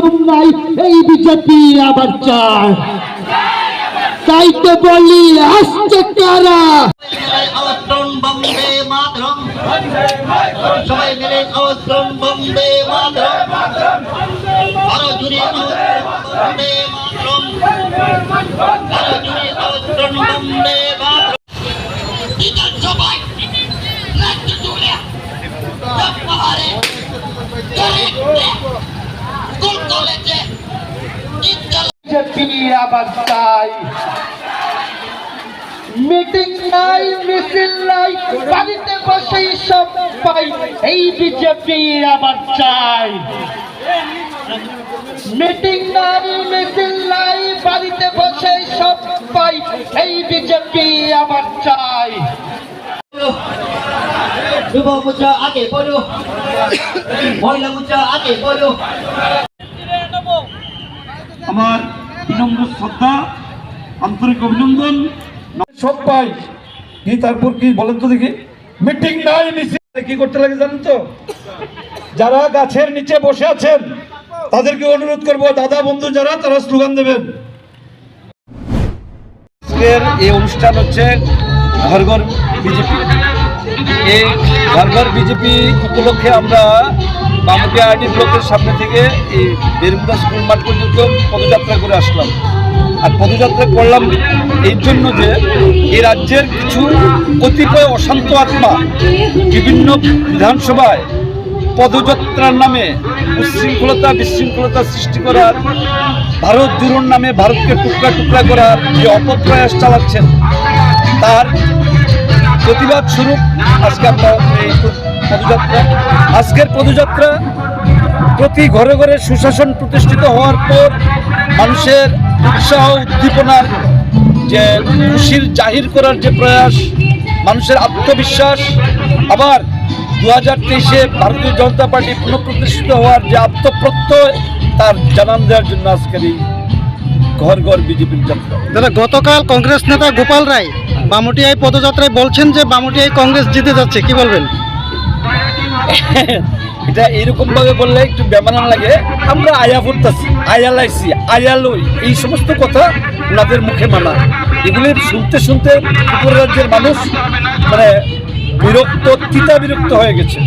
জুলুম নাই, এই বিজেপি আবার চায়। তাই তো বলি আসছে কারা। বন্দে মাতরম, সবাই মিলে আওয়াজ বন্দে মাতরম, আরো জুড়ে বন্দে মাতরম, আরো জুড়ে আওয়াজ বন্দে মাতরম। বিধানসভায় রাজ্য জুড়ে পাহাড়ে স্কুল কলেজে বিজেপি আবার চাই। মিটিং নাই, মিছিল নাই, বাড়িতে বসেই সব পাই, এই বিজেপি আবার চাই। মিটিং নাই, মিছিল নাই, বাড়িতে বসেই সব পাই, এই বিজেপি আবার চাই। যুব মোর্চা আগে বলো, মহিলা মোর্চা আগে বলো। আমার বিনম্র শ্রদ্ধা, আন্তরিক অভিনন্দন। সব পাই কি তারপর কি বলেন তো দেখি? মিটিং নাই, মিছিল কি করতে লাগে জানেন তো? যারা গাছের নিচে বসে আছেন তাদেরকে অনুরোধ করব, দাদা বন্ধু যারা, তারা স্লোগান দেবেন। আজকের এই অনুষ্ঠান হচ্ছে ঘর ঘর বিজেপি। এই ঘর ঘর বিজেপি উপলক্ষে আমরা বামুটি আইডি ব্লকের সামনে থেকে এই বেরমুদা স্কুল মাঠ পর্যন্ত পদযাত্রা করে আসলাম। আর পদযাত্রা করলাম এই জন্য যে এই রাজ্যের কিছু কতিপয় অশান্ত আত্মা বিভিন্ন বিধানসভায় পদযাত্রার নামে উচ্ছৃঙ্খলতা বিশৃঙ্খলতা সৃষ্টি করার, ভারত জুড়োর নামে ভারতকে টুকরা টুকরা করার যে অপপ্রয়াস চালাচ্ছেন, তার প্রতিবাদ স্বরূপ আজকে আমরা এই পদযাত্রা। আজকের পদযাত্রা প্রতি ঘরে ঘরে সুশাসন প্রতিষ্ঠিত হওয়ার পর মানুষের উৎসাহ উদ্দীপনার যে খুশির জাহির করার যে প্রয়াস, মানুষের আত্মবিশ্বাস, আবার 2023-এ ভারতীয় জনতা পার্টি পুনঃপ্রতিষ্ঠিত হওয়ার যে আত্মপ্রত্যয়, তার জানান দেওয়ার জন্য আজকের এই ঘর ঘর বিজেপির যাত্রা। দাদা, গতকাল কংগ্রেস নেতা গোপাল রায় বামুটিয়ায় পদযাত্রায় বলছেন যে বামুটিয়ায় কংগ্রেস জিতে যাচ্ছে, কি বলবেন? এটা এরকম ভাবে বললে একটু বেমানান লাগে। আমরা আয়া করতেছি, আয়ালাইছি, আয়ালই, এই সমস্ত কথা ওনাদের মুখে মানা, এগুলি শুনতে শুনতে ত্রিপুরা রাজ্যের মানুষ মানে বিরক্ত, তিতা বিরক্ত হয়ে গেছে।